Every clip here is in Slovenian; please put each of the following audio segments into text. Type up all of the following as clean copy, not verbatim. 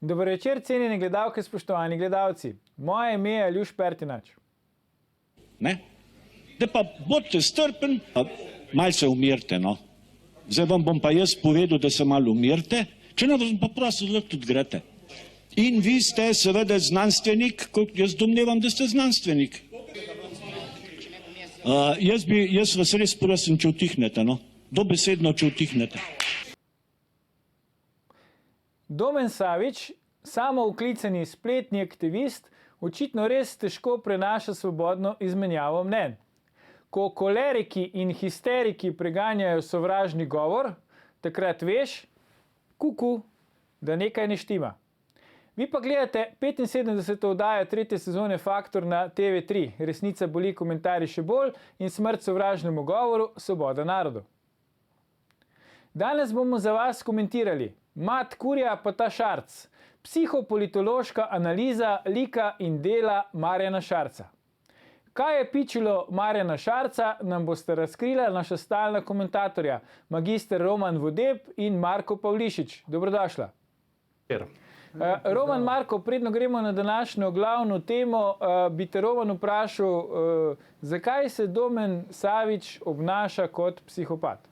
Dober večer, cenjene gledalke, spoštovani gledalci. Moje ime je Aljuš Pertinač. Ne? Da pa bodite strpen, pa malo se umirite, no. Zdaj vam bom pa jaz povedal, da se malo umirite, če ne vas pa prosil, da tudi grete. In vi ste seveda znanstvenik, kot jaz domnevam, da ste znanstvenik. Jaz vas res prosim, če utihnete, no. Dobesedno, če utihnete. Domen Savič, samouklicani spletni aktivist, očitno res težko prenaša svobodno izmenjavo mnenj. Ko koleriki in histeriki preganjajo sovražni govor, takrat veš, da nekaj ne štima. Vi pa gledate 75. oddajo 3. sezone Faktor na TV3. Resnica boli, komentarji še bolj in smrt sovražnemu govoru, svoboda narodu. Danes bomo za vas komentirali Mat Kurja pa ta Šarc, psihopolitološka analiza lika in dela Marjana Šarca. Kaj je pičilo Marjana Šarca, nam boste razkrila naša stalna komentatorja, magister Roman Vodeb in Marko Pavlišič. Dobrodošla. Roman, Marko, predno gremo na današnjo glavno temo, bi te Roman vprašal, zakaj se Domen Savič obnaša kot psihopat?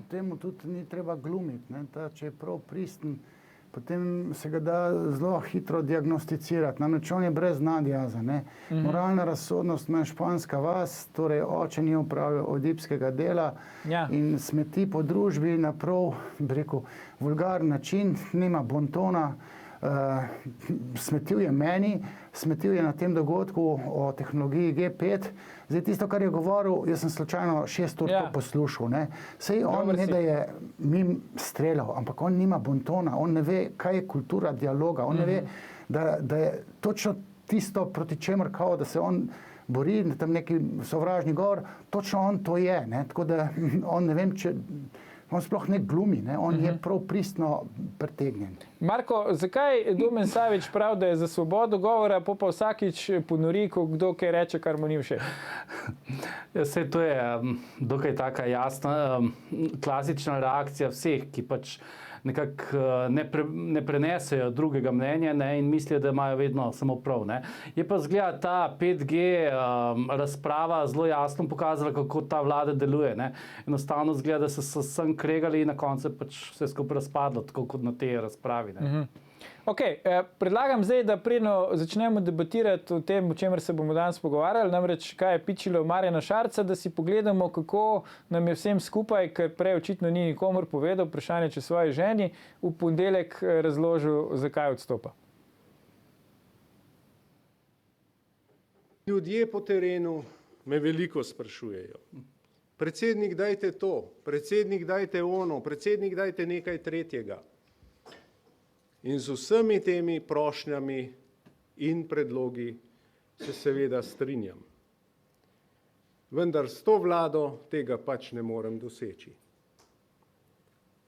Temu tudi ni treba glumiti, ne? Če je prav pristen, potem se ga da zelo hitro diagnosticirati. Namreč on je brez nadjaza. Moralna razsodnost ima španska vas, torej oče ni opravil odipskega dela in smeti po družbi na prav, bi rekel, vulgaren način, nima bontona, smetil je meni, smetil je na tem dogodku o tehnologiji G5. Zdaj tisto, kar je govoril, jaz sem slučajno 6 ur to poslušal. Sej on ne, da je mim streljal, ampak on nima bontona, on ne ve, kaj je kultura dialoga, on ne ve, da je točno tisto, proti čemer kao, da se on bori, tam neki sovražni govor, točno on to je. Tako da on ne vem, če... On sploh ne glumi, on je prav pristno pretegnjen. Marko, zakaj Domen Savič pravi, da je za svobodo govora, pa vsakič ponori, ko kdo kaj reče, kar mu ni všeč? Saj to je dokaj taka jasna, klasična reakcija vseh, ki pač nekako ne prenesejo drugega mnenja in mislijo, da imajo vedno samo prav. Je pa zgleda ta 5G razprava zelo jasno pokazala, kako ta vlada deluje. Enostavno zgleda, da so sem kregali in na koncu pač vse skupaj razpadlo, tako kot na tej razpravi. Ok, predlagam zdaj, da predno začnemo debatirati o tem, o čemer se bomo danes pogovarjali, namreč kaj je pičilo Marjana Šarca, da si pogledamo, kako nam je vsem skupaj, ker prej očitno ni nikomor povedal, vprašanje če svoji ženi, v ponedeljek razložil, zakaj odstopa. Ljudje po terenu me veliko sprašujejo. Predsednik, dajte to, predsednik, dajte ono, predsednik, dajte nekaj tretjega. In z vsemi temi prošnjami in predlogi se seveda strinjam. Vendar s to vlado tega pač ne morem doseči.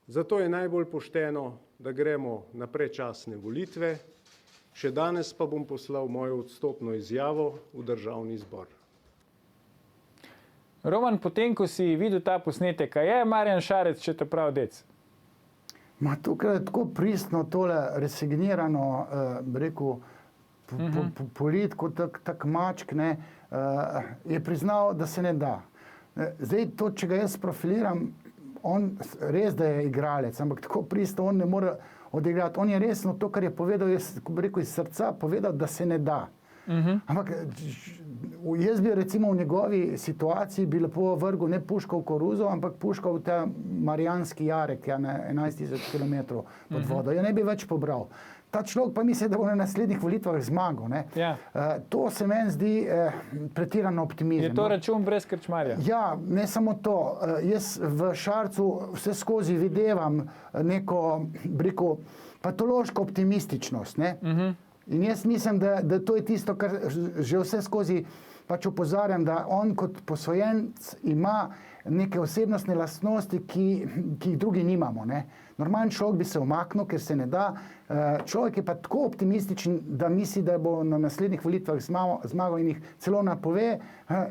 Zato je najbolj pošteno, da gremo na predčasne volitve, še danes pa bom poslal mojo odstopno izjavo v Državni zbor. Roman, potem, ko si videl ta posnetek, kaj je Marjan Šarec še ta prav dec? Tukaj je tako pristno tole resignirano, rekel, polit kot tak mačk, je priznal, da se ne da. Zdaj to, če ga jaz profiliram, on res, da je igralec, ampak tako pristno on ne more odigrati. On je resno to, kar je povedal, rekel iz srca, povedal, da se ne da. Ampak jaz bi recimo v njegovi situaciji bi lepo vrgel ne puško v koruzo, ampak puško v ta Marijanski jarek, na 11.000 km pod vodo. Ja ne bi več pobral. Ta človek pa misli, da bo na naslednjih volitvah zmagal. To se meni zdi pretirano optimizem. Je to račun brez krčmarja? Ja, ne samo to. Jaz v Šarcu vse skozi videvam neko, rekel, patološko optimističnost. In jaz mislim, da to je tisto, kar že vse skozi pač opozarjam, da on kot posvojenec ima neke osebnostne lastnosti, ki jih drugi nimamo. Normalen človek bi se umaknil, ker se ne da. Človek je pa tako optimističen, da misli, da bo na naslednjih volitvah zmagal in jih celo napove,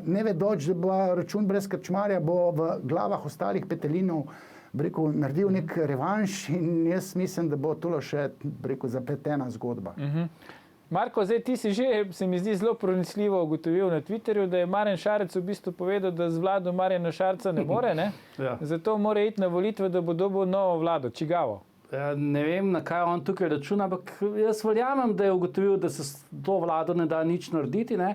ne vedoč, da bo račun brez krčmarja, bo v glavah ostalih petelinov rekel, naredil nek revanš in jaz mislim, da bo to še rekel, zapletena zgodba. Marko, zdaj ti si že, se mi zdi, zelo pronicljivo ugotovil na Twitterju, da je Marjan Šarec v bistvu povedal, da z vlado Marjana Šarca ne more, ne? Ja. Zato mora iti na volitve, da bo dobil novo vlado. Čigavo? Ne vem, na kaj on tukaj računa, ampak jaz verjamem, da je ugotovil, da se s to vlado ne da nič narediti. Ne?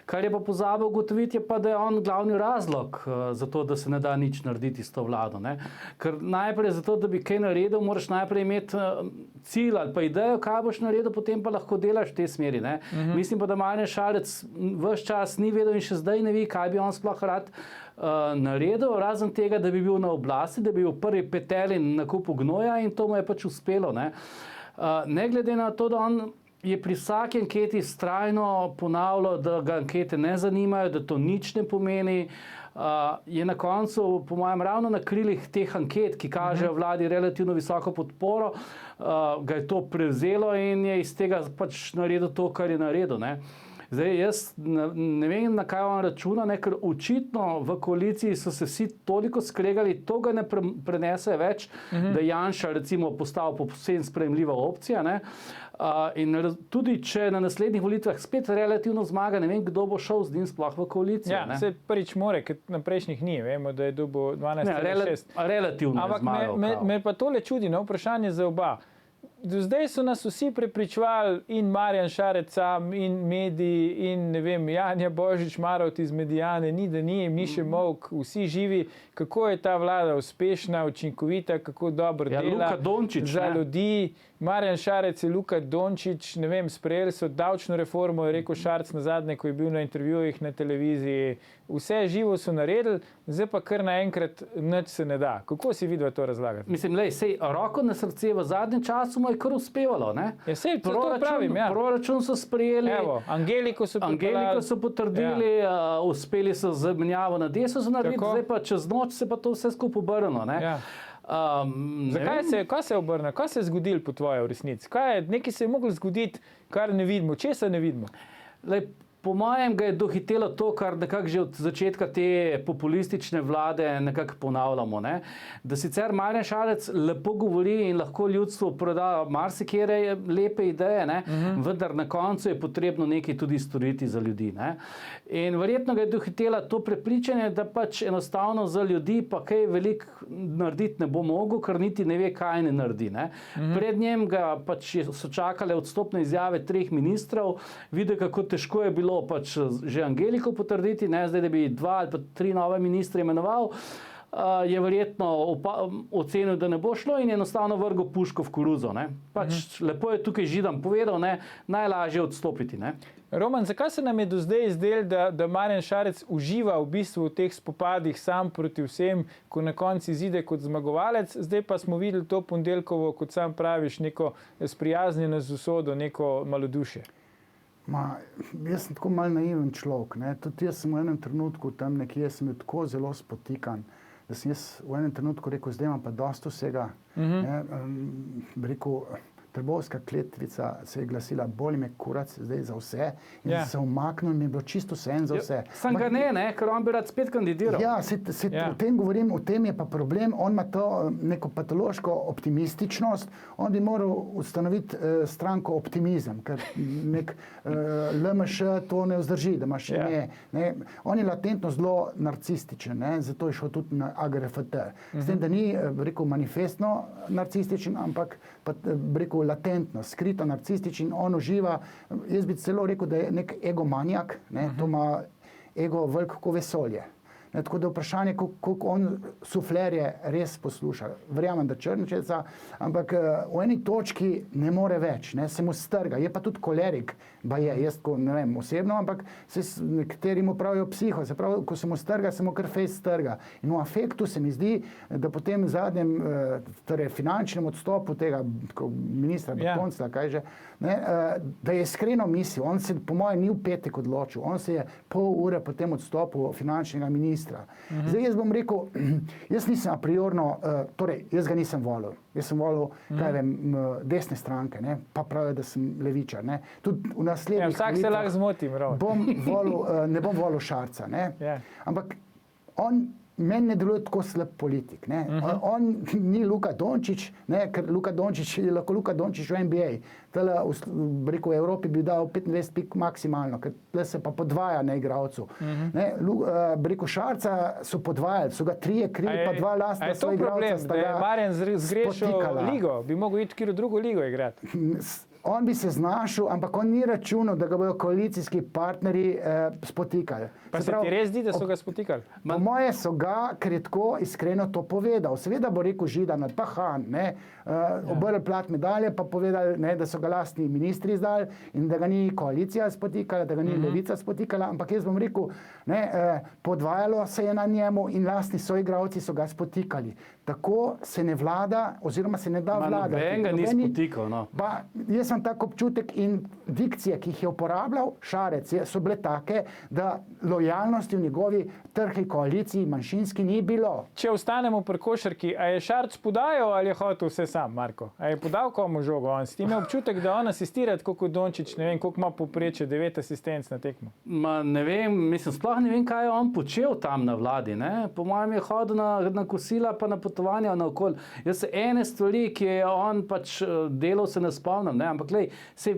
Kar je pa pozabil ugotoviti, je pa, da je on glavni razlog za to, da se ne da nič narediti s to vlado. Ne? Ker najprej za to, da bi kaj naredil, moraš najprej imeti cilj ali pa idejo, kaj boš naredil, potem pa lahko delaš v tej smeri. Ne? Mislim pa, da Marjan Šarec ves čas ni vedel in še zdaj ne ve, kaj bi on sploh rad naredil, razen tega, da bi bil na oblasti, da bi bil prvi petelin na kupu gnoja in to mu je pač uspelo. Ne glede na to, da on je pri vsaki anketi vztrajno ponavljal, da ga ankete ne zanimajo, da to nič ne pomeni, je na koncu, po mojem, ravno na krilih teh anket, ki kažejo vladi relativno visoko podporo, ga je to prevzelo in je iz tega pač naredil to, kar je naredil. Ne? Zdaj, jaz ne vem, na kaj on računa, ne, ker očitno v koaliciji so se vsi toliko skregali, to ga ne prenese več, da Janša recimo postal povsem sprejemljiva opcija. Ne? In tudi, če na naslednjih volitvah spet relativno zmaga, ne vem, kdo bo šel z njim sploh v koalicijo. Ja, se prvič more, ker na prejšnjih ni, vemo, da je dobil 12,6. Relativno ampak je zmagal. me pa tole čudi, no, vprašanje za oba. Do zdaj so nas vsi prepričevali, in Marjan Šarec sam, in mediji, in ne vem, Janja Božič Marovt iz Medijane, ni da ni, Miše Molk, vsi živi, kako je ta vlada uspešna, učinkovita, kako dobro dela Luka Dončić, za ljudi. Marjan Šarec je Luka Dončić, ne vem, sprejeli so davčno reformo, je rekel Šarec nazadnje, ko je bil na intervjujih na televiziji. Vse živo so naredili, zdaj pa kar naenkrat nič se ne da. Kako si vidva to razlagati? Mislim, sej roko na srce v zadnjem času mu je kar uspevalo. Ne? Ja, sej, to pravim, ja. Proračun so sprejeli. Evo, Angeliko so potrdili, uspeli so zamenjavo na Desusu narediti, zdaj pa čez noč se pa to vse skupaj obrnilo. Ja. Kaj se je obrnilo? Kaj se je zgodilo po tvoje v resnici? Nekaj se je moglo zgoditi, kar ne vidimo. Česa ne vidimo? Po mojem ga je dohitelo to, kar nekako že od začetka te populistične vlade nekako ponavljamo. Ne? Da sicer Marjan Šarec lepo govori in lahko ljudstvu proda marsikere lepe ideje, vendar na koncu je potrebno nekaj tudi storiti za ljudi. Ne? In verjetno ga je dohitela to prepričanje, da pač enostavno za ljudi pa kaj veliko narediti ne bo mogel, ker niti ne ve, kaj ne naredi. Ne? Pred njem ga pač so čakale odstopne izjave 3 ministrov, videl, kako težko je bilo pač že Angeliko potrditi, ne, zdaj, da bi 2 ali pa 3 nove ministre imenoval, je verjetno ocenil, da ne bo šlo in enostavno vrgel puško v koruzo. Ne. Pač lepo je tukaj Židan povedal, ne, najlažje odstopiti. Ne. Roman, zakaj se nam je do zdaj izdel, da Marjan Šarec uživa v bistvu v teh spopadih sam proti vsem, ko na koncu izide kot zmagovalec, zdaj pa smo videli to Ponedeljkovo, kot sam praviš, neko sprijaznjeno z usodo, neko malodušje. Jaz sem tako malo naiven človek. Ne? Tudi jaz sem v enem trenutku tam nekje, sem bil tako zelo spotikan, da sem jaz v enem trenutku rekel, zdaj imam pa dosti vsega. Rekel, Trbovska kletvica se je glasila, boli me kurac zdaj za vse in se umaknil in mi je bilo čisto vseeno za vse. Sam ga ne, ker on bi rad spet kandidiral. Ja, o tem govorim, o tem je pa problem. On ima to neko patološko optimističnost, on bi moral ustanoviti stranko Optimizem, ker nek LMŠ to ne vzdrži, da imaš ime. Ne. On je latentno zelo narcističen, ne, zato je šel tudi na AGRFT. S tem, da ni, rekel, manifestno narcističen, ampak pa, rekel, latentno, skrito narcističen, on uživa, jaz bi celo rekel, da je nek egomanjak, ne, to ima ego veliko vesolje. Ne, tako da vprašanje, koliko on suflerje res posluša. Verjamem, da Črnčeca, ampak v eni točki ne more več, ne, se mu strga. Je pa tudi kolerik, jaz ne vem osebno, ampak nekateri mu pravijo psiho, se pravi, ko se mu strga, se mu kar fejs strga. In v afektu se mi zdi, da po tem zadnjem torej finančnem odstopu tega ministra Bertonclja, kaj že, ne, da je iskreno mislil, on se po mojem ni v petek odločil, on se je pol ure po tem odstopu finančnega ministra. Zdaj jaz bom rekel, jaz nisem a priorno, torej jaz ga nisem volil. Jaz sem volil, kaj vem, desne stranke, ne, pa pravijo, da sem levičar. Ne. Tudi v naslednjih vsak se lahko zmoti, ne bom volil Šarca. Ne. Ampak on meni ne deluje tako slab politik. Ne. On ni Luka Dončić, ne, ker Luka Dončić je lahko Luka Dončić v NBA. Tale, v Evropi bi dal 25 pik maksimalno, ker tle se pa podvaja na igralcu. Šarca so podvajali, so ga 3 krili, pa 2 lastna svoja igralca. Je to problem, da je Marjan zgrešil ligo? Bi mogel iti v drugo ligo igrati? On bi se znašel, ampak on ni računal, da ga bodo koalicijski partnerji spotikali. Pa se ti res zdi, da so ga spotikali? Po moje so ga, ker je tako iskreno to povedal. Seveda bo rekel Židan, pa Han, obrl plat medalje, pa povedali, ne, da so ga lastni ministri izdali in da ga ni koalicija spotikala, da ga ni levica spotikala, ampak jaz bom rekel, podvajalo se je na njemu in lastni soigravci so ga spotikali. Tako se ne vlada, oziroma se ne da vladati. Nobenega ni spotikal, no. Pa jaz sem tak občutek in dikcije, ki jih je uporabljal Šarec, so bile take, da lojalnosti v njegovi trhli koaliciji manjšinski ni bilo. Če ostanemo pri košarki, a je Šarec podajal ali je hotel vse sam, Marko? A je podal komu žogo? On s tem je občutek, da on asistira tako kot Dončić, ne vem, koliko ima povprečje 9 asistenc na tekmo. Ne vem, mislim, sploh ne vem, kaj je on počel tam na vladi, ne? Po mojem je hodil na kosila pa na potovanja naokoli. Jaz se ene stvari, ki je on pač delal, se ne spomnim, ne? Ampak lej,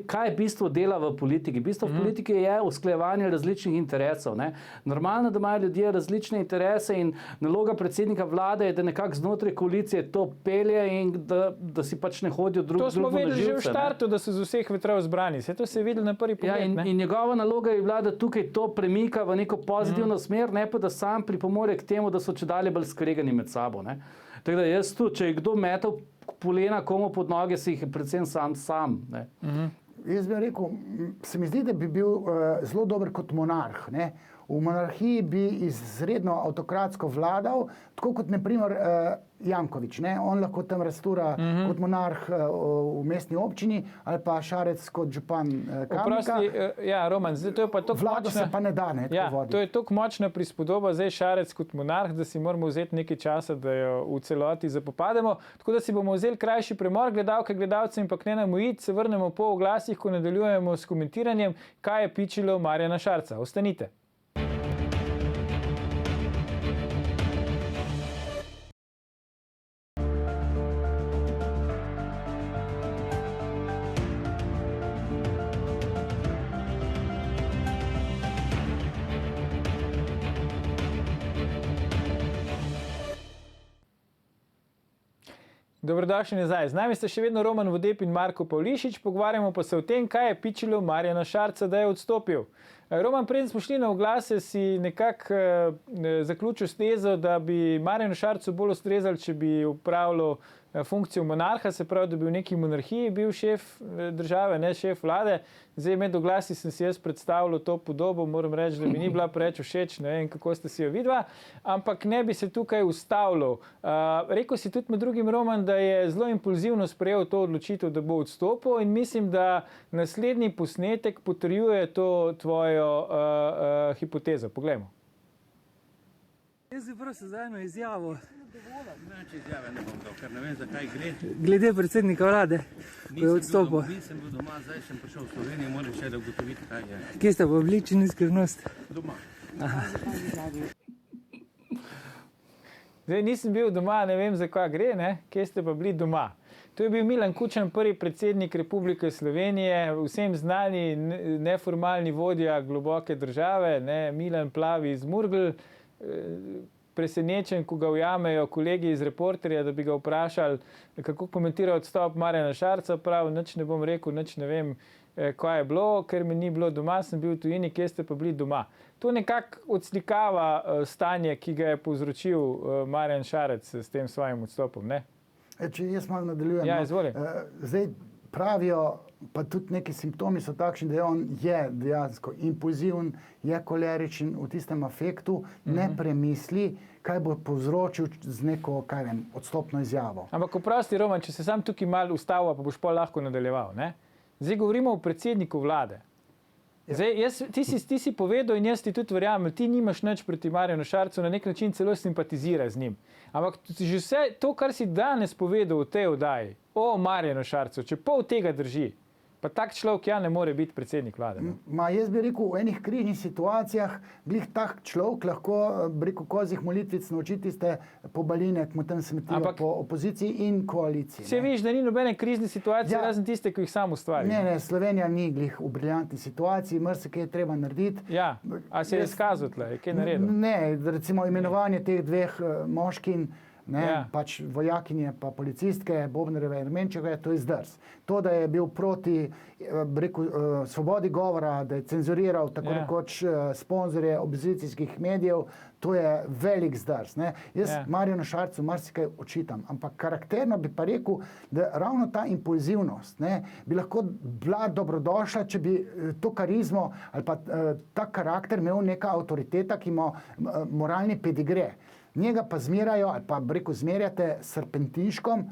kaj je bistvo dela v politiki? Bistvo v politiki je usklajevanje različnih interesov, ne? Normalno, da imajo ljudje različne interese in naloga predsednika vlade je, da nekako znotraj koalicije to pelje in da si pač ne hodijo drugo na živce. To smo vedeli že v štartu, da so z vseh vetrov zbrani. Se to se je videlo na prvi pogled, ne? In njegova naloga je bila, da tukaj to premika v neko pozitivno smer, ne pa da sam pripomore k temu, da so čedalje bolj skregani med sabo, ne? Tako da jaz tu, če je kdo metal polena komu pod noge, si jih predvsem sam. Ne? Jaz bi rekel, se mi zdi, da bi bil zelo dober kot monarh. Ne? V monarhiji bi izredno avtokratsko vladal, tako kot naprimer Janković. Ne? On lahko tam rastura kot monarh v mestni občini ali pa Šarec kot župan Kamnika. Ja, Roman, zdaj to je pa tako Vlado močna... se pa ne da, ne, tako voditi. To je tako močna prispodoba, zdaj Šarec kot monarh, da si moramo vzeti nekaj časa, da jo v celoti zapopademo. Tako da si bomo vzeli krajši premor, gledalke, gledalce in pa ne nam ujiti, se vrnemo po oglasih, ko nadaljujemo s komentiranjem, kaj je pičilo Marjana Šarca. Ostanite. Dobrodošli nazaj. Z nami sta še vedno Roman Vodeb in Marko Pavlišič, pogovarjamo pa se o tem, kaj je pičilo Marjana Šarca, da je odstopil. Roman, preden smo šli na oglase, si nekako zaključil s tezo, da bi Marjanu Šarcu bolj ustrezalo, če bi upravljal funkcijo monarha, se pravi, da bi v neki monarhiji bil šef države, ne šef vlade. Zdaj med oglasi sem si jaz predstavljal to podobo, moram reči, da mi ni bila preveč všeč, ne vem, kako ste si jo vidva, ampak ne bi se tukaj ustavljal. Rekel si tudi med drugim, Roman, da je zelo impulzivno sprejel to odločitev, da bo odstopil in mislim, da naslednji posnetek potrjuje to tvojo hipotezo. Poglejmo. Jaz bi prosil za eno izjavo. Drugače izjave ne bom dal, ker ne vem, zakaj gre. Glede predsednika vlade, ko je odstopil. Nisem bil doma, zdaj sem prišel v Slovenijo, moram še da ugotoviti, kaj je. Kje ste pa bili, če ni skrivnost? Doma. Zdaj nisem bil doma, ne vem, zakaj gre, ne? Kje ste pa bili doma? To je bil Milan Kučan, prvi predsednik Republike Slovenije, vsem znani neformalni vodja globoke države, ne? Milan plavi iz Murgel, presenečen, ko ga ujamejo kolegi iz Reporterja, da bi ga vprašali, kako komentira odstop Marjana Šarca, prav, nič ne bom rekel, nič ne vem, kaj je bilo, ker mi ni bilo doma, sem bil v tujini, kje ste pa bili doma. To nekako odslikava stanje, ki ga je povzročil Marjan Šarec s tem svojim odstopom, ne? Če jaz malo nadaljujem. Ja, izvoli. Zdaj pravijo, pa tudi neki simptomi so takšni, da on je dejansko impulziven, je koleričen v tistem afektu, ne premisli, kaj bo povzročil z neko, kaj vem, odstopno izjavo. Ampak oprosti, Roman, če se sam tukaj malo ustavil, pa boš pa lahko nadaljeval, ne? Zdaj govorimo o predsedniku vlade. Zdaj, ti si povedal in jaz ti tudi verjamem, ti nimaš nič proti Marjanu Šarcu, na nek način celo simpatizira z njim. Ampak že vse to, kar si danes povedal v tej oddaji o Marjanu Šarcu, če pol tega drži, Pa tak človek ne more biti predsednik vlade. No? Jaz bi rekel, v enih kriznih situacijah glih tak človek lahko, bi rekel, kozih molitvic nauči tiste pobaline, ki mu tam smetijo po opoziciji in koaliciji. Se vidiš, da ni nobene krizne situacije, razen tiste, ki jih sam ustvari. Ne, Slovenija ni glih v briljantni situaciji, marsikaj je treba narediti. Ja, a se je izkazal tle, je kaj naredil? Ne, recimo imenovanje teh dveh moškin, pač vojakinje pa policistke, Bobnerjeve in Ermenčeve, to je zdrs. To, da je bil proti svobodi govora, da je cenzuriral tako rekoč sponzorje opozicijskih medijev, to je velik zdrs. Jaz Marjanu Šarcu marsikaj očitam, ampak karakterno bi pa rekel, da ravno ta impulzivnost bi lahko bila dobrodošla, če bi to karizmo ali pa ta karakter imel neka avtoriteta, ki ima moralni pedigre. Njega pa zmerajo, ali pa rekel, zmerjate s Serpentinškom,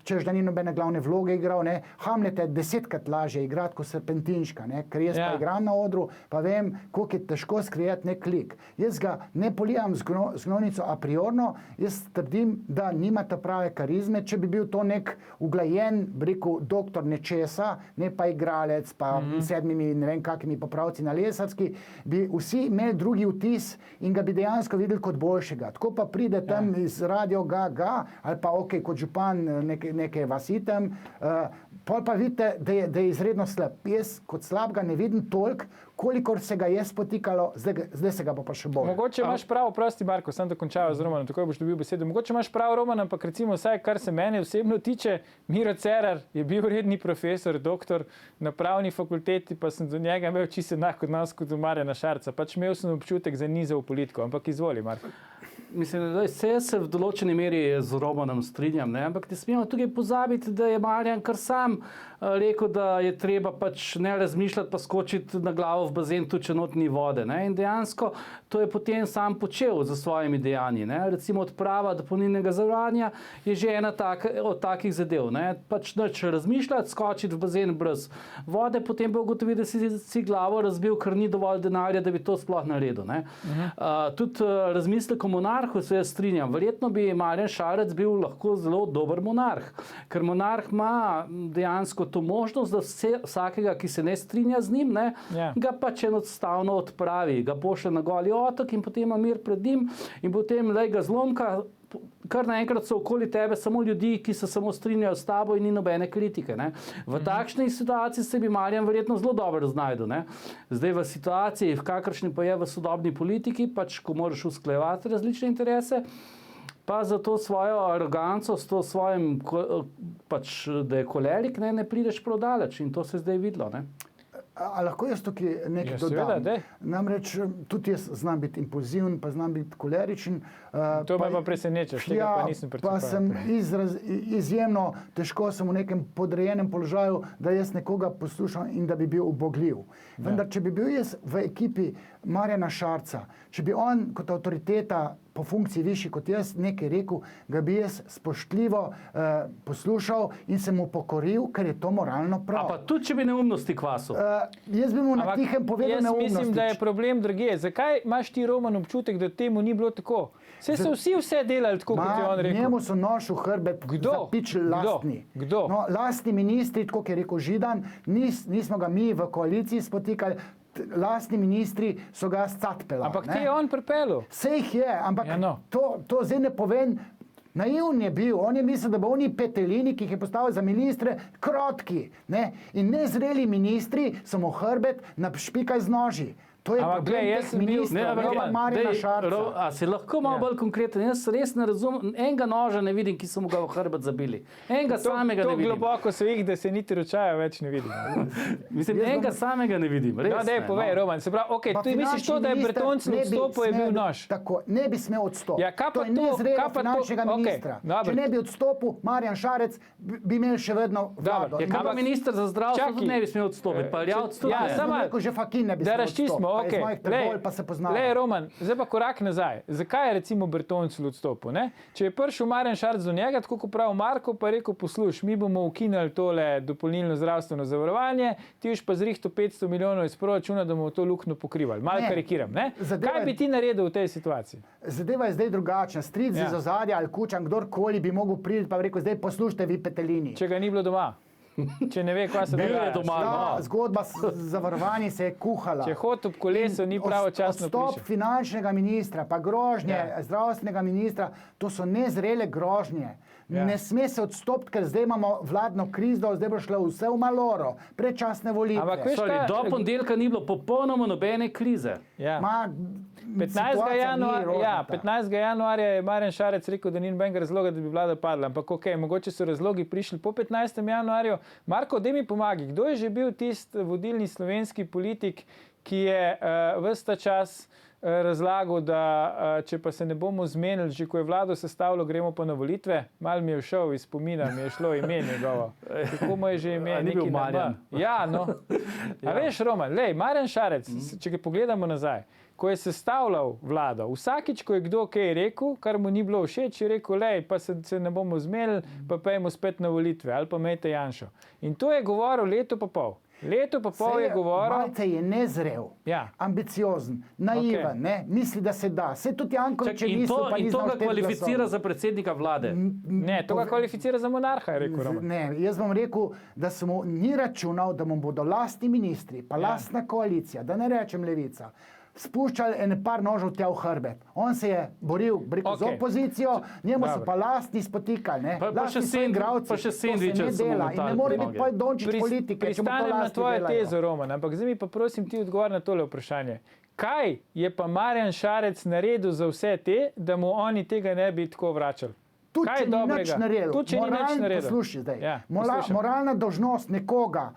češ da ni nobene glavne vloge igral. Hamlet je 10krat lažje igrati kot Serpentinška, ker jaz pa igram na odru, pa vem, koliko je težko skrijati nek lik. Jaz ga ne polijam z gnojnico a priorno, jaz trdim, da nimate prave karizme. Če bi bil to nek uglajen, rekel, doktor nečesa, ne pa igralec, pa 7 ne vem kakimi popravci na Lesarski, bi vsi imeli drugi vtis in ga bi dejansko videli kot bolj. Tako pa pride tam iz radio ga, ali pa kot župan neke vasi tam, pol pa vidite, da je izredno slab. Jaz kot slabega ne vidim toliko, kolikor se ga je spotikalo, zdaj se ga pa še bolj. Mogoče imaš prav, prosti Marko, sem da končava z Romanom, tako boš dobil besedo. Mogoče imaš prav, Roman, ampak recimo vsaj, kar se mene osebno tiče, Miro Cerar je bil redni profesor, doktor na pravni fakulteti, pa sem do njega imel čisto enako od nas kot do Marjana Šarca. Pač imel sem občutek za niza v politiko, ampak izvoli, Marko. Mislim, da se v določeni meri z Romanom strinjam, ampak ne smemo tukaj pozabiti, da je Marjan kar sam rekel, da je treba pač ne razmišljati pa skočiti na glavo v bazen, tudi če not ni vode. In dejansko to je potem sam počel za svojimi dejanji. Recimo odprava dopolnilnega zavarovanja je že ena od takih zadev. Pač nič razmišljati, skočiti v bazen brez vode, potem pa ugotoviti, da si glavo razbil, ker ni dovolj denarja, da bi to sploh naredil. Tudi razmislek o monarhu se jaz strinjam. Verjetno bi Marjan Šarec bil lahko zelo dober monarh, ker monarh ima dejansko to možnost, da vsakega, ki se ne strinja z njim, ga pač enostavno odpravi, ga pošle na goli otok in potem ima mir pred njim in potem ga zlomka, kar naenkrat so okoli tebe samo ljudi, ki se samo strinjajo s tabo in ni nobene kritike. V takšni situaciji se bi Marjan verjetno zelo dobro znašel. Zdaj v situaciji, v kakršni pa je v sodobni politiki, pač ko moraš usklajevati različne interese, pa za to svojo aroganco, s to svojim, pač, da je kolerik, ne prideš prav daleč in to se zdaj videlo. A lahko jaz tukaj nekaj dodam? Namreč tudi jaz znam biti impulziven, pa znam biti koleričen. To me pa preseneča, tega pa nisem pričakoval. Pa sem izjemno težko sem v nekem podrejenem položaju, da jaz nekoga poslušam in da bi bil ubogljiv. Vendar, če bi bil jaz v ekipi Marjana Šarca, če bi on kot avtoriteta po funkciji višji kot jaz nekaj rekel, ga bi jaz spoštljivo poslušal in se mu pokoril, ker je to moralno prav. A pa tudi, če bi neumnosti kvasil? Jaz bi mu na tihem povedal neumnosti. Jaz mislim, da je problem drugje. Zakaj imaš ti, Roman, občutek, da temu ni bilo tako? Vse so vse delali tako, kot je on rekel. Njemu so nož v hrbet zapičili lastni. Kdo? No, lastni ministri, tako je rekel Židan, nismo ga mi v koaliciji spotikali, lastni ministri so ga scatpelali. Ampak te je on pripeljal. Vse jih je, ampak to zdaj ne povem. Naivn je bil, on je mislil, da bo oni petelini, ki jih je postavil za ministre, krotki. In nezreli ministri so mu hrbet našpikali z noži. To je problem teh ministrov, Marjana Šarca. A si lahko malo bolj konkreten? Jaz res ne razumem, enega noža ne vidim, ki so mu ga v hrbet zabili. Enega samega ne vidim. To globoko se jih, da se niti ročaja več ne vidim. Mislim, enega samega ne vidim. No, daj, povej, Roman. Se pravi, ti misliš to, da je Bertonclji odstopil, je bil nož? Tako, ne bi smel odstopiti. Ja, to je nezrelo finančnega ministra. Če ne bi odstopil, Marjan Šarec bi imel še vedno vlado. Kaj pa minister za zdravstvo tudi ne bi smel odstopiti? Pa ja odstopiti. Ja, samo rekel, že Fakin ne bi smel odstopiti. Lej, Roman, zdaj pa korak nazaj. Zakaj je recimo Bertonclji odstopil? Če je prišel Marjan Šarec do njega, tako kot pravi Marko, pa je rekel, posluš, mi bomo ukinili tole dopolnilno zdravstveno zavarovanje, ti už pa zrihto 500 milijonov iz proračuna, da bomo to luknjo pokrivali. Malo karikiram. Kaj bi ti naredil v tej situaciji? Zadeva je zdaj drugačna. Stric iz ozadja ali Kučan, kdorkoli bi mogel priti pa bi rekel, zdaj poslušajte vi petelini. Če ga ni bilo doma. če ne ve, kaj se Bil je dogaja. doma. Ta zgodba s zavarovanji se je kuhala. Če hod ob kolesu, ni pravočasno Odstop prišel. finančnega ministra, pa grožnje Ja. zdravstvenega ministra, to so nezrele grožnje. Ja. Ne sme se odstopiti, ker zdaj imamo vladno krizo, zdaj bo šlo vse v maloro, predčasne volitve. Ampak veš, Sorry, kaj- do ponedeljka ni bilo popolnoma nobene krize. Ja. Ma, 15. situacija ni Januarja, ja, rožnata. 15. januarja je Marjan Šarec rekel, da ni nobenega razloga, da bi vlada padla. Ampak ok, mogoče so razlogi prišli po 15. januarju. Marko, daj mi pomagi, kdo je že bil tisti vodilni slovenski politik, ki je ves ta čas razlagal, da če pa se ne bomo zmenili, že ko je vlado sestavilo, gremo pa na volitve. Mal mi je šel iz spomina, mi je šlo ime njegovo. Kako mu je že ime? A ni bil Neki na M. Marjan? Ja, no. A veš, Roman, lej, Marjan Šarec, če ga pogledamo nazaj, ko je sestavljal vlado, vsakič, ko je kdo kaj rekel, kar mu ni bilo všeč, je rekel, lej, pa se ne bomo zmenili, pa pojmo spet na volitve, ali pa imejte Janšo. In to je govoril leto pa pol. Leto pa pol je govoril. Malce je nezrel, Ja. ambiciozen, naiven, Okej. ne? Misli, da se da. Se tudi Jankovič Čak, je in mislil, to, pa ni in to znal ga šteti kvalificira glasov. za predsednika vlade. Ne, to ga kvalificira za monarha, je rekel Roman. Ne, jaz bom rekel, da se mu ni računal, da mu bodo lastni ministri, pa lastna koalicija, da ne rečem levica, spuščali ene par nožev tja v hrbet. On se je boril z Okej. opozicijo, njemu so Dobro. pa lastni spotikali. Ne? Pa Lastni še soigravci. pa še To se sendviče ne so mu dela in ne metali more pod biti noge. pa Dončić politike, če mu to Pristanem na lastni tvojo delajo. tezo, Roman, ampak zdaj mi pa prosim ti odgovor na tole vprašanje. Kaj je pa Marjan Šarec naredil za vse te, da mu oni tega ne bi tako vračali? Tudi Kaj če je ni nič dobrega? naredil, Tudi če ni nič naredil. poslušaj zdaj, Ja, poslušam. moralna dolžnost nekoga,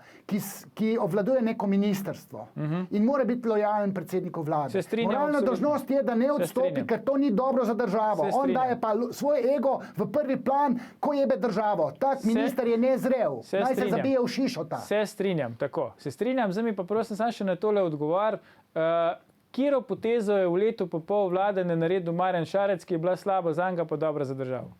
ki obvladuje neko ministrstvo in mora biti lojalen predsedniku vlade. Se strinjam, Moralna absolutno. dolžnost je, da ne odstopi, strinjam. ker to ni dobro za državo. Se On strinjam. daje pa svoj ego v prvi plan, ko jebe državo. Tak minister je nezrel. se Naj se strinjam. zabije v šišota. Se strinjam, tako. Se strinjam, zdaj mi pa prosim samo še na tole odgovor. Kiro potezo je v letu pa pol vladanja naredil Marjan Šarec, ki je bila slaba za njega, pa dobra za državo?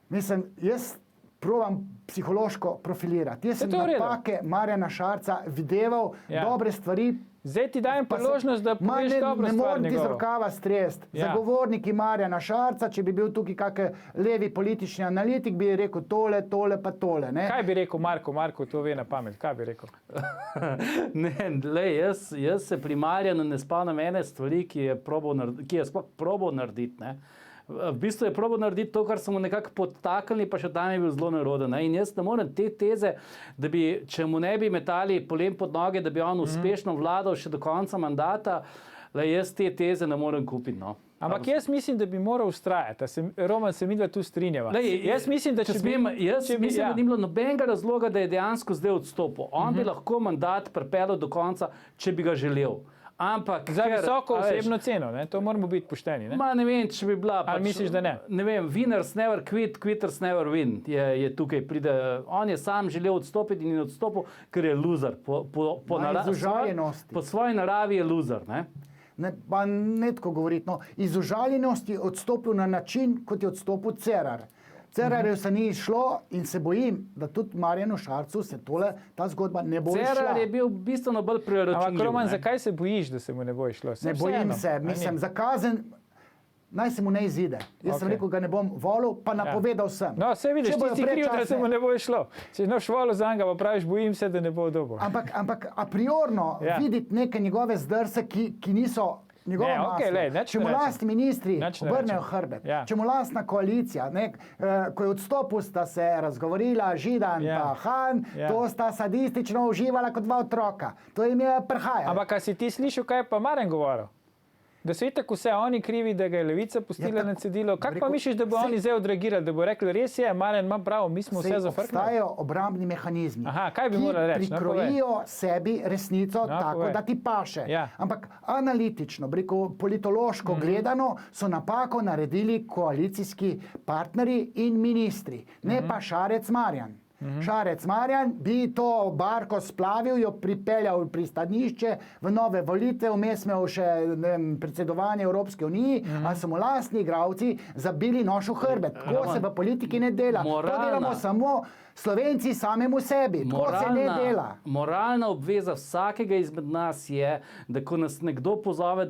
Mislim, jaz provam psihološko profilirati. Jaz sem to je v redu. napake Marjana Šarca videval, Ja. dobre stvari. Zdaj ti dajem Pa se- priložnost, da Ma, poveš dobro ne stvar morem ti z njegovo. rokava strest. Ja. Zagovorniki Marjana Šarca, če bi bil tukaj kak levi politični analitik, bi rekel tole, tole pa tole. Ne? Kaj bi rekel Marko? Marko to ve na pamet. Kaj bi rekel? Ne, lej, jaz se pri Marjanu ne spomnim ene stvari, ki je sploh probal narediti. Ne. V bistvu je probal narediti to, kar so mu nekako podtaknili, pa še tam je bil zelo naroden. Ne. In jaz ne morem te teze, da bi, če mu ne bi metali polen pod noge, da bi on uspešno vladal še do konca mandata, lej, jaz te teze ne morem kupiti. No. Ampak jaz mislim, da bi moral ustrajati. Roman, se midva tu strinjava. Lej, Jaz mislim, da če če smem, jaz če bi- mislim, ja. da ni bilo nobenega razloga, da je dejansko zdaj odstopil. On bi lahko mandat pripeljal do konca, če bi ga želel. Ampak Za visoko a veš, osebno ceno, ne? To moramo biti pošteni. Ne? Ma ne vem, če bi bila. Ali misliš, da ne? Ne vem, winners never quit, quitters never win. Je tukaj pride. On je sam želel odstopiti in je odstopil, ker je loser. Ma, iz užaljenosti. Po svoji naravi je loser. Ne? Ne, pa ne tako govoriti. No. Iz užaljenosti je odstopil na način, kot je odstopil Cerar. Cerarju se ni šlo in se bojim, da tudi Marjanu Šarcu se ta zgodba ne bo Cerar izšla. je bil bistveno bolj preračunljiv. Ampak Roman, ne. zakaj se bojiš, da se mu ne bo išlo? Ne bojim se, mislim, za kazen naj se mu ne izide. Jaz sem Okej. rekel, ga ne bom volil, pa napovedal sem. No, vse vidiš, Če ti bojo si kriv, da se predčasne- mu ne bo išlo. Če noš volo za njega, pa praviš, bojim se, da ne bo dobro. Ampak a priorno Ja. videti neke njegove zdrse, ki niso njegovo Ne, okej, maslo. lej, nič Če ne mu rečem. lastni ministri Nič ne obrnejo rečem. hrbet, Ja. če mu lastna koalicija, ko je odstopil, sta se razgovorila Židan Ja. pa Han, Ja. to sta sadistično uživala kot dva otroka. To jim je prhajalo. Ampak, a si ti slišal, kaj je pa Marjan govoril? Da so itak vse oni krivi, da ga je levica pustila Ja, tako, na cedilo. Kako pa rekel, misliš, da bo saj- oni zdaj odreagirali, da bo rekli, res je, Marjan ima prav, mi smo vse zafrknili? Obstajajo obrambni mehanizmi, Aha, kaj bi ki morali reči? No, povej. prikrojijo sebi resnico No, tako, povej. da ti paše. Ja. Ampak analitično, politološko gledano, so napako naredili koalicijski partnerji in ministri, ne pa Šarec Marjan. Šarec Marjan bi to barko splavil, jo pripeljal v pristanišče, v nove volitve, vmes imel še ne vem, predsedovanje Evropske unije, a so mu lastni igralci zabili nož v hrbet. Tako se v politiki ne dela. To Moralna- delamo samo Slovenci samemu sebi. Tako se ne dela. Moralna obveza vsakega izmed nas je, da ko nas nekdo pozove,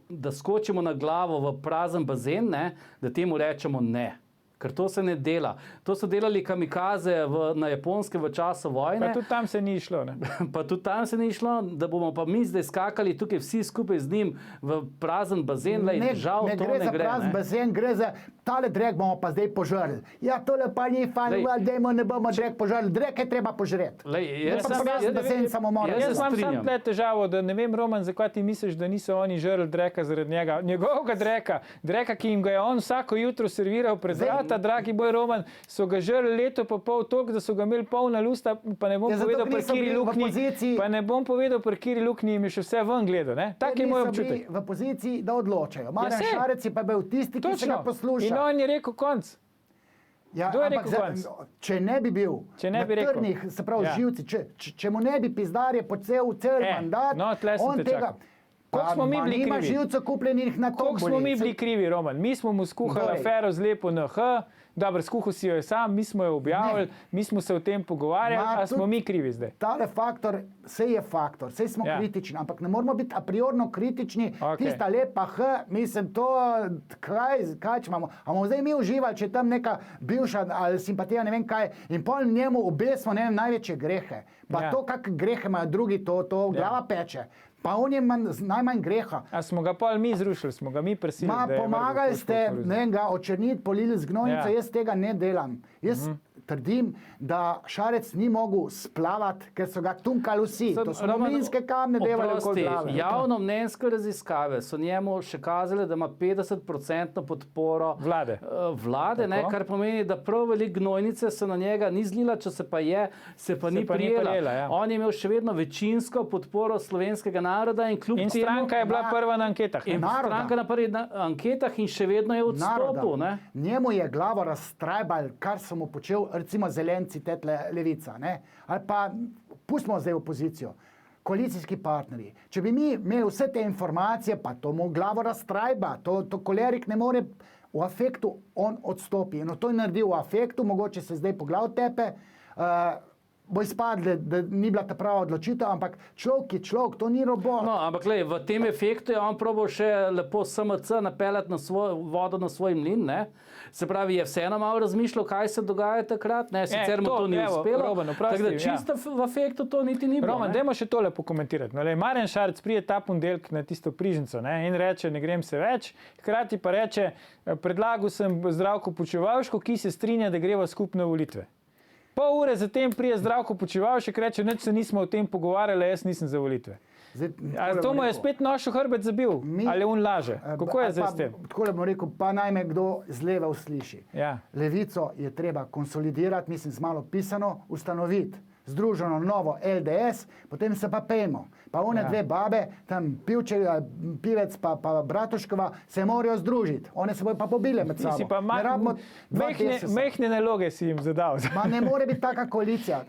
da skočimo na glavo v prazen bazen, ne, da temu rečemo ne. ker to se ne dela. To so delali kamikaze na Japonskem v času vojne. Pa tudi tam se ni šlo. Ne? Pa tudi tam se ni šlo, da bomo pa mi zdaj skakali tukaj vsi skupaj z njim v prazen bazen. Žal, ne gre za prazen bazen, gre za tale drek bomo pa zdaj požrli. Ja, tole pa ni fajn, dajmo ne bomo drek požrli, drek je treba požreti. Jaz imam sam tle težavo, da ne vem, Roman, zakaj ti misliš, da niso oni žrli dreka zaradi njega. Njegovega dreka, ki jim ga je on vsako jutro serviral pred vrata, dragi boj Roman, so ga žrli leto pa pol toliko, da so ga imeli polna lusta, pa ne bom povedal, pri kiri luknji jim je še vse ven gledal. Tak je moj občutek. V poziciji, da odločajo. Marjan Šarec je pa bil tisti, ki se ga posluša. In on je rekel konc. Ja, če ne bi bil na trnih, se pravi živci, če mu ne bi pizdarje po cel mandat, on tega... Nima živcev kupljenih na kombolici. Koliko smo mi bili krivi, Roman? Mi smo mu skuhali afero z Lepo NH, dobro, skuhal si jo je sam, mi smo jo objavili, mi smo se o tem pogovarjali, a smo mi krivi zdaj? Tale faktor, sej je faktor, sej smo kritični, ampak ne moramo biti a priorno kritični, tista Lepa H, mislim, to, kaj če imamo, a bomo zdaj mi uživali, če je tam neka bivša ali simpatija, ne vem kaj, in pol njemu obesmo, ne vem, največje grehe, pa to, kak grehe imajo drugi, to glava peče. Pa on je najmanj greha. A smo ga pol mi zrušili, smo ga mi presilili? Pomagali ste, ne vem, ga očrniti, polili z gnojnico, jaz tega ne delam. Jaz trdim, da Šarec ni mogel splavati, ker so ga tunkali vsi. To so rominske kamne devali okoli glave. Javno mnenjske raziskave so njemu še kazali, da ima 50% podporo vlade, kar pomeni, da prav veliko gnojnice se na njega ni zlila, če se pa je, se pa ni prijela. On je imel še vedno večinsko podporo slovenskega naroda in kljub temu... In stranka je bila prva na anketah. In stranka na prvih anketah in še vedno je odstopil. Njemu je glavo raztrajbal, kar so mu počel recimo Zelenci, tetle Levica, ne? Ali pa pustimo zdaj opozicijo, koalicijski partnerji. Če bi mi imeli vse te informacije, pa to mu glavo raztrajba, to kolerik ne more v afektu, on odstopi. No, to je naredil v afektu, mogoče se zdaj po glav tepe, bo izpadle, da ni bila ta prava odločitev, ampak človek je človek, to ni robot. No, ampak glej, v tem efektu je on probal še lepo SMC napeljati na vodo na svoj mlin, ne? Se pravi, je vseeno malo razmišljal, kaj se dogaja takrat, ne? Sicer mu to ni uspelo. Tako da čisto v efektu to niti ni bilo. Roman, dajmo še tole pokomentirati. Marjan Šarec prije ta ponedeljek na tisto Prižnico, ne? In reče, ne grem se več, hkrati pa reče, predlagal sem Zdravku Počivalšku, ki se strinja, da greva skupne volitve. Pol ure zatem prije Zdravko Počivalšek reče, nič se nismo o tem pogovarjali, jaz nisem za volitve. Ali to mu je spet nož v hrbet zabil? Ali on laže? Kako je zdaj s tem? Tako bomo rekel, pa naj me kdo z leva usliši. Levico je treba konsolidirati, mislim, z malo pisano, ustanoviti združeno novo LDS, potem se pa pejmo. Pa one dve babe, tam Pivec pa Bratuškova, se morajo združiti. One se bojo pa pobile med sabo. Si pa mehne naloge si jim zadal. Ma ne more biti taka koalicija.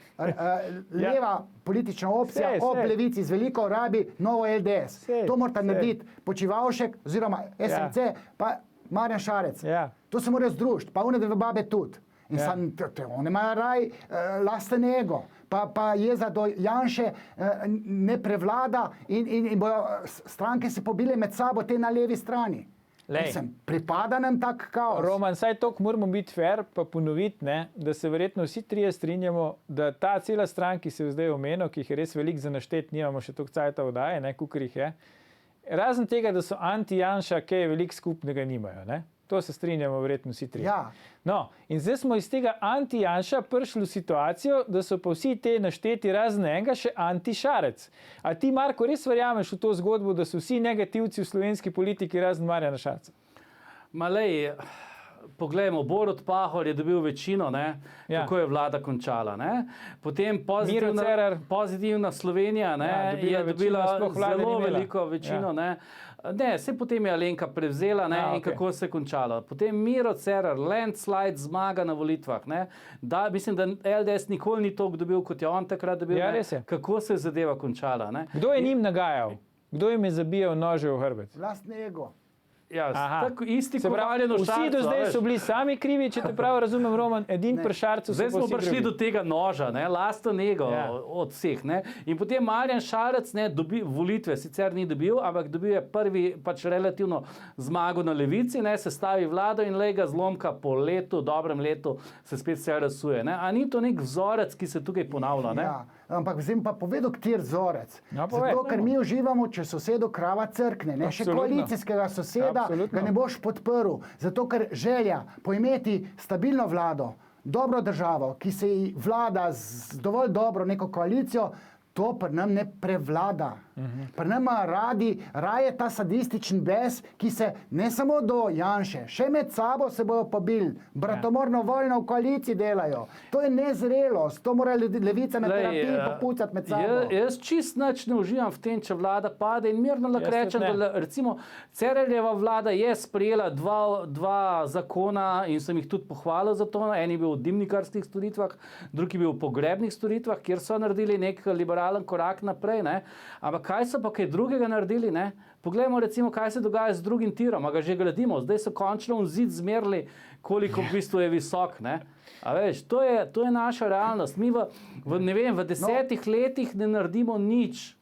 Leva politična opcija ob Levici z veliko rabi novo LDS. To morata narediti Počivalšek oziroma SMC pa Marjan Šarec. To se morajo združiti, pa one dve babe tudi. In one imajo raj lasten ego, pa jeza do Janše ne prevlada in bojo stranke se pobile med sabo te na levi strani. Mislim, pripada nam tak kaos. Roman, saj toliko moramo biti fair, pa ponoviti, da se verjetno vsi trije strinjamo, da ta cela stran, ki se je zdaj omenil, ki jih je res veliko za naštet, nimamo še toliko cajta vdaje, kakor jih je. Razen tega, da so anti-Janša, kaj veliko skupnega nimajo, ne? To se strinjamo verjetno vsi trije. No, in zdaj smo iz tega anti-Janša prišli v situacijo, da so pa vsi te našteti razen enega še anti-Šarec. A ti, Marko, res verjameš v to zgodbo, da so vsi negativci v slovenski politiki razen Marjana Šarca? Ma lej, poglejmo, Borut Pahor je dobil večino, kako je vlada končala. Potem pozitivna Slovenija je dobila zelo veliko večino. Ne, se potem je Alenka prevzela in kako se je končalo. Potem Miro Cerar, landslide zmaga na volitvah. Mislim, da LDS nikoli ni toliko dobil, kot je on takrat dobil. Kako se je zadeva končala. Kdo je njim nagajal? Kdo jim je zabijal nože v hrbet? Vlastni ego. Ja, Aha. tako isti Se pravi, kovaljeno vsi Šarcu, do zdaj veš. so bili sami krivi, če te prav razumem, Roman, edin pri Šarcu Zdaj so pa smo vsi prišli drugi. do tega noža, lastno nego Ja. od vseh. Ne? In potem Marjan Šarec dobi volitve, sicer ni dobil, ampak dobil je prvi pač relativno zmago na levici, sestavi vlado in le ga zlomka po letu, dobrem letu, se spet vse razsuje. Ne? A ni to nek vzorec, ki se tukaj ponavlja? Ne? Ja, ampak zdaj pa povedal, kateri vzorec. No, povej. Zato, ker mi uživamo, če sosedo krava crkne, ne še Absolutno. koalicijskega soseda, Absolutno. ga ne boš podprl. Zato, ker želja poimeti stabilno vlado, dobro državo, ki se ji vlada z dovolj dobro neko koalicijo, to pri nam ne prevlada. Pri nam ima raje ta sadističen bes, ki se ne samo do Janše, še med sabo se bojo pobili, bratomorno vojno v koaliciji delajo. To je nezrelost, to mora levica na terapiji popucati med sabo. Jaz čist nič ne uživam v tem, če vlada pade in mirno lahko Jaz rečem, tudi ne. da recimo Cereljeva vlada je sprejela dva zakona in sem jih tudi pohvalil za to. En je bil v dimnikarskih storitvah, drugi je bil v pogrebnih storitvah, kjer so naredili nek liberalen korak naprej. Ne? Ampak kaj so pa kaj drugega naredili? Ne? Poglejmo recimo, kaj se dogaja z drugim tirom, a ga že gradimo. Zdaj so končno v zid zmerili, koliko v bistvu je visok. Ne? A veš, to je naša realnost. Mi v 10 letih ne naredimo nič.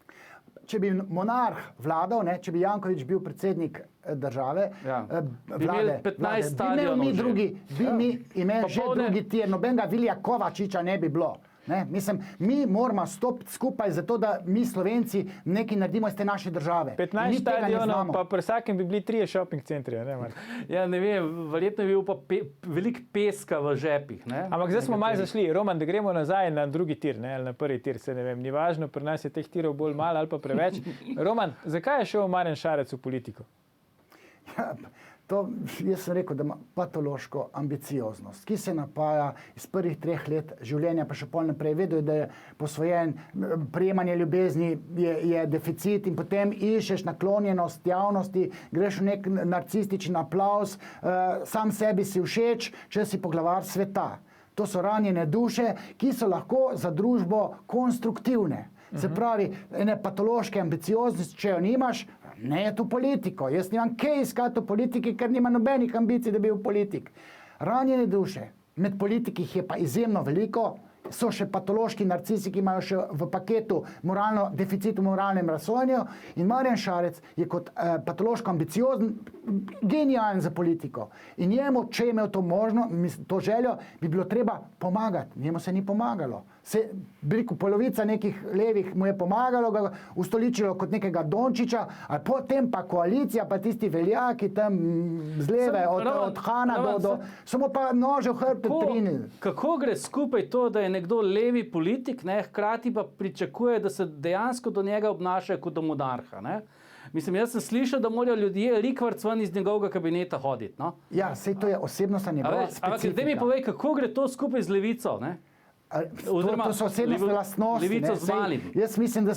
Če bi monarh vladal, če bi Janković bil predsednik države, Ja. Bi vlade, imeli 15 bi imeli stadionov mi že. drugi, bi mi imeli že Popolne- drugi tir, nobenega Vilija Kovačiča ne bi bilo. Ne? Mislim, mi moramo stopiti skupaj zato, da mi Slovenci nekaj naredimo iz te naše države. 15 Mi tega ne stadionov, znamo. pa pri vsakem bi bili 3 shopping centri. Ne, Marko? Ja, ne vem, verjetno je bil pa veliko peska v žepih. Ne? Ampak zdaj smo malo zašli, Roman, da gremo nazaj na drugi tir, ne, ali na prvi tir, se ne vem, ni važno, pri nas je teh tirov bolj malo ali pa preveč. Roman, zakaj je šel Marjan Šarec v politiko? Ja, jaz sem rekel, da ima patološko ambicioznost, ki se napaja iz prvih 3 let življenja, pa še pol naprej. Vedel je, da je posvojen, prejemanje ljubezni je deficit in potem iščeš naklonjenost javnosti, greš v nek narcističen aplavz, sam sebi si všeč, če si poglavar sveta. To so ranjene duše, ki so lahko za družbo konstruktivne. Se pravi, ene patološke ambicioznosti, če jo nimaš, ne je to politiko. Jaz nimam kaj iskati v politiki, ker nima nobenih ambicij, da bi bil politik. Ranjene duše, med politiki jih je pa izjemno veliko, so še patološki narcisi, ki imajo še v paketu deficit v moralnem razsojanju in Marjan Šarec je kot patološko ambiciozen, genijalen za politiko. In njemu, če je imel to željo, bi bilo treba pomagati. Njemu se ni pomagalo. Polovica nekih levih mu je pomagalo, ga ustoličilo kot nekega Dončiča, a potem pa koalicija, pa tisti veljaki tam z leve, od Hana do so mu pa nože v hrbtu trinili. Kako gre skupaj to, da je nekdo levi politik, hkrati pa pričakuje, da se dejansko do njega obnašajo kot do monarha? Ne? Mislim, jaz sem slišal, da morajo ljudje likvarc ven iz njegovega kabineta hoditi. No? Ja, sej to je osebnostna njegova specifika. Ampak zdaj mi povej, kako gre to skupaj z levico? Ne? To so osebnostne lastnosti. Levico z malimi. Jaz mislim, da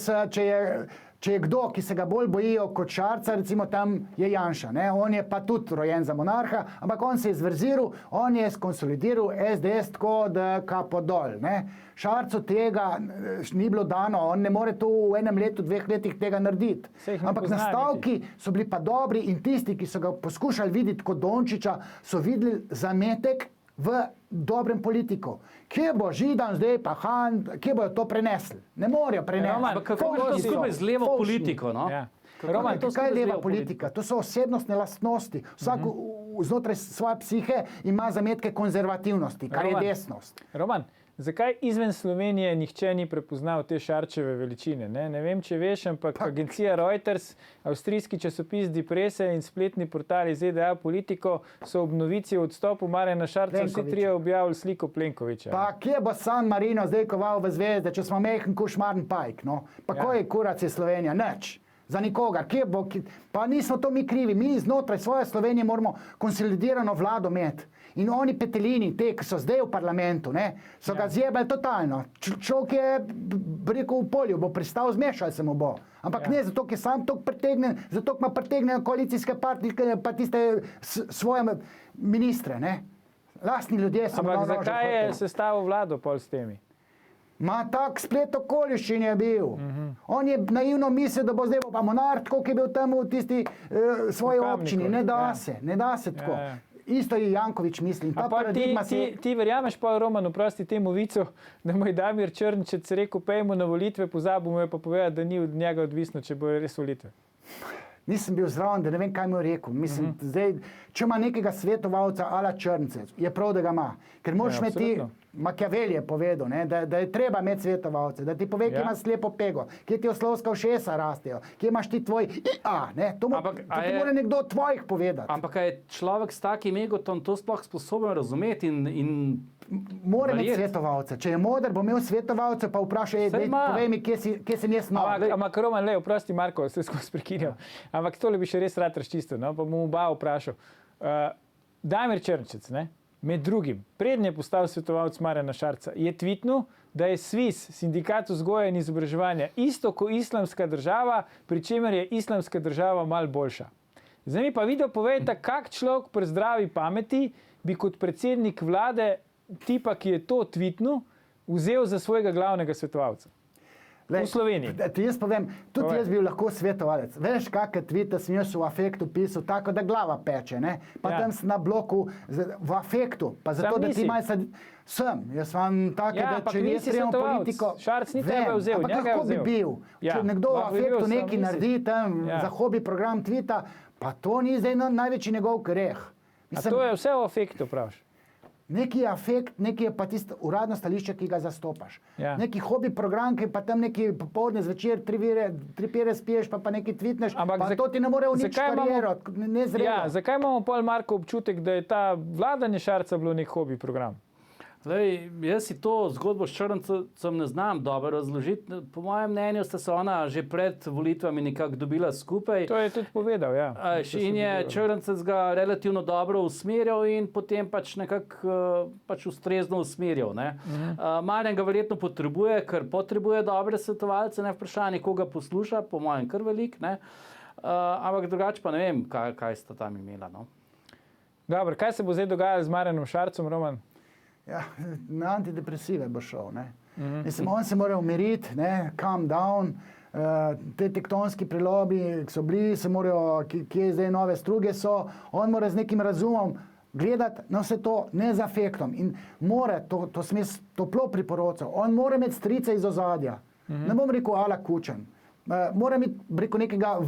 če je kdo, ki se ga bolj bojijo kot Šarca, recimo tam je Janša. Ne? On je pa tudi rojen za monarha, ampak on se je zverziral, on je skonsolidiral SDS tako, da kapo dol. Ne? Šarcu tega ni bilo dano, on ne more to v enem letu, 2 letih tega narediti. Ampak nastavki so bili pa dobri in tisti, ki so ga poskušali videti kot Dončiča, so videli zametek v dobrem politiku. Kje bo Židan zdaj pa Han, kje bojo to prenesli? Ne morejo prenesti. Ampak kako gre to skupaj z levo politiko? No? Ja. Roman, kaj je leva politika? To so osebnostne lastnosti. Vsak znotraj svoje psihe ima zametke konzervativnosti, kar je desnost. Roman, zakaj izven Slovenije nihče ni prepoznal te Šarčeve veličine? Ne vem, če veš, ampak agencija Reuters, avstrijski časopis Die Presse in spletni portali ZDA Politico so ob novici o odstopu Marjana Šarca vsi trije objavili sliko Plenkovića. Pa kje bo San Marino zdaj koval v zvezde, če smo mehen košmarn pajk? No? Pa ko je kurac je Slovenija? Nič. Za nikogar. Pa nismo to mi krivi. Mi znotraj svoje Slovenije moramo konsolidirano vlado imeti. In oni petelini, te, ki so zdaj v parlamentu, so ga zjebali totalno. Človek je, rekel, v polju, bo pristal, zmešal se mu bo. Ampak ne zato, ker sam to pritegnen, zato, ker ima pritegnen koalicijske partije, pa tiste svoje ministre. Lastni ljudje so mu Ampak zakaj je sestavil vlado pol s temi? Tak splet okoliščin je bil. On je naivno mislil, da bo zdaj pa monarh, tako kot je bil tam v tisti svoji Kamniku, občini. Ne da se tako. Ja. Isto je Janković mislim. Ta paradigma Ti verjameš pa, Roman, oprosti temu vicu, da mu je Damir Črnčec rekel, pejmo na volitve, pozabil mu je pa povedati, da ni od njega odvisno, če bo res volitve. Nisem bil zraven, da ne vem, kaj mu je rekel. Mislim, zdaj, če ima nekega svetovalca ala Črnce, je prav, da ga ima. Ker moraš imeti, Machiavelli je povedal, ne, da je treba imeti svetovalce, da ti pove, kje imaš slepo pego, kje ti oslovska ušesa rastejo, kje imaš ti tvoj IA. Ne, to ti mora nekdo od tvojih povedati. Ampak je človek s takim egotom to sploh sposoben razumeti in mora imeti svetovalce. Če je moder, bo imel svetovalce, pa vprašaj, povej mi, kje sem jaz nov. Ampak Roman, oprosti Marko, se skozi prekinjal. Ampak tole bi še res rad razčistil, no? Pa bom oba vprašal. Damir Črnčec, ne? Med drugim, prednje postal svetovalec Marjana Šarca, je tvitnul, da je SVIZ, Sindikat vzgoje in izobraževanja, isto kot Islamska država, pri čemer je Islamska država malo boljša. Zdaj mi pa video povejte, kak človek pri zdravi pameti bi kot predsednik vlade tipa, ki je to tvitnul, vzel za svojega glavnega svetovalca. V Sloveniji. Ti jaz povem, tudi jaz bi lahko svetovalec. Veš, kakšne tvite sem jaz v afektu pisal, tako da glava peče, ne? Pa tam sem na bloku v afektu, pa zato, da ti malo sem. Jaz vam take, da če ne stremo politiko... Šarc ni tebe vzel, njega je vzel. Ampak kako bi bil? Če nekdo v afektu nekaj naredi tam za hobi program tvita, pa to ni zdaj največji njegov greh. A to je vse v afektu, praviš? Neki je afekt, neki je pa tisto uradno stališče, ki ga zastopaš. Ja. Neki hobi program, ki pa tam neki popoldne zvečer, 3 pere spiješ, pa neki tvitneš, pa to ti ne more uničiti kariero, nezrelo. Ja, zakaj imamo pol Marko občutek, da je ta vladanje Šarca bilo nek hobi program? Zdaj, jaz si to zgodbo s Črncem ne znam dobro razložiti. Po mojem mnenju sta se ona že pred volitvami nekako dobila skupaj. To je tudi povedal, ja. In je Črncec ga relativno dobro usmerjal in potem pač nekako ustrezno usmerjal. Marjan ga verjetno potrebuje, ker potrebuje dobre svetovalce, ne vprašanje, koga posluša, po mojem kar velik. Ampak drugače pa ne vem, kaj sta tam imela. No? Dobro, kaj se bo zdaj dogajalo z Marjanom Šarcem, Roman? Ja, na antidepresive bo šel. Mislim, on se mora umiriti, calm down, te tektonski prelomi, ki so bili, se morajo, kje zdaj nove struge so, on mora z nekim razumom gledati na vse to, ne z afektom. In mora, to sem jaz toplo priporočal, on mora imeti strice iz ozadja. Ne bom rekel ala Kučan. Mora imeti preko nekega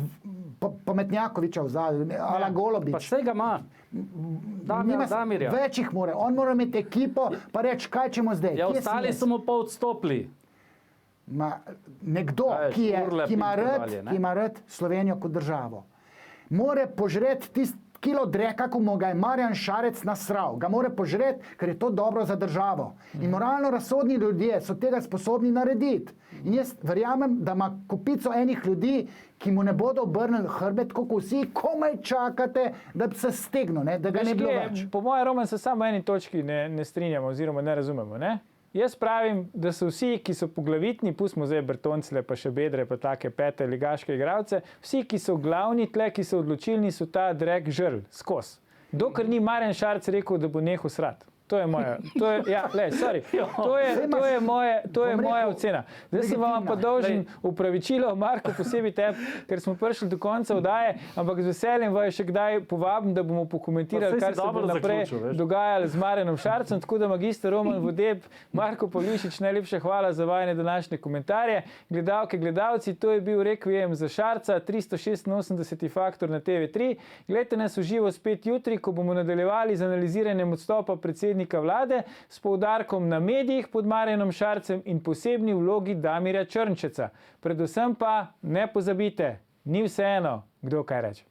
Pametnjakoviča v zadnju, ala Golobič. Pa vse ga ima. Damirja. Več jih mora. On mora imeti ekipo, pa reči, kaj ćemo zdaj. Ja, ostali so mu pa odstopili. Nekdo, ki ima rad Slovenijo kot državo, mora požreti tisti kilo dreka, ko mu ga je Marjan Šarec nasral. Ga mora požreti, ker je to dobro za državo. In moralno razsodni ljudje so tega sposobni narediti. In jaz verjamem, da ima kupico enih ljudi, ki mu ne bodo obrnili hrbet, kako vsi komaj čakate, da bi se stegnil, da ga ne bilo več. Po mojem, Roman, se samo v eni točki ne strinjamo oziroma ne razumemo. Ne? Jaz pravim, da so vsi, ki so poglavitni, pustimo zdaj Bertoncle, pa še Bedre, pa take pete ligaške igralce, vsi, ki so glavni tle, ki so odločilni, so ta drek žrl, skozi. Dokler ni Marjan Šarc rekel, da bo nehal srat. To je moja, to je moja ocena. Zdaj se vam pa dolžen upravičilo, Marko, posebej tebi, ker smo prišli do konca oddaje, ampak z veseljem vas še kdaj povabim, da bomo pokomentirali, kar se bo naprej dogajalo z Marjanom Šarcem. Tako da magister Roman Vodeb, Marko Pavlišič, najlepša hvala za vajne današnje komentarje. Gledalke, gledalci, to je bil Rekviem za Šarca, 386. Faktor na TV3. Gledajte nas v živo spet jutri, ko bomo nadaljevali z analiziranjem odstopa predsednika vlade s poudarkom na medijih pod Marjanom Šarcem in posebni vlogi Damirja Črnčeca. Predvsem pa ne pozabite, ni vseeno, kdo kaj reče.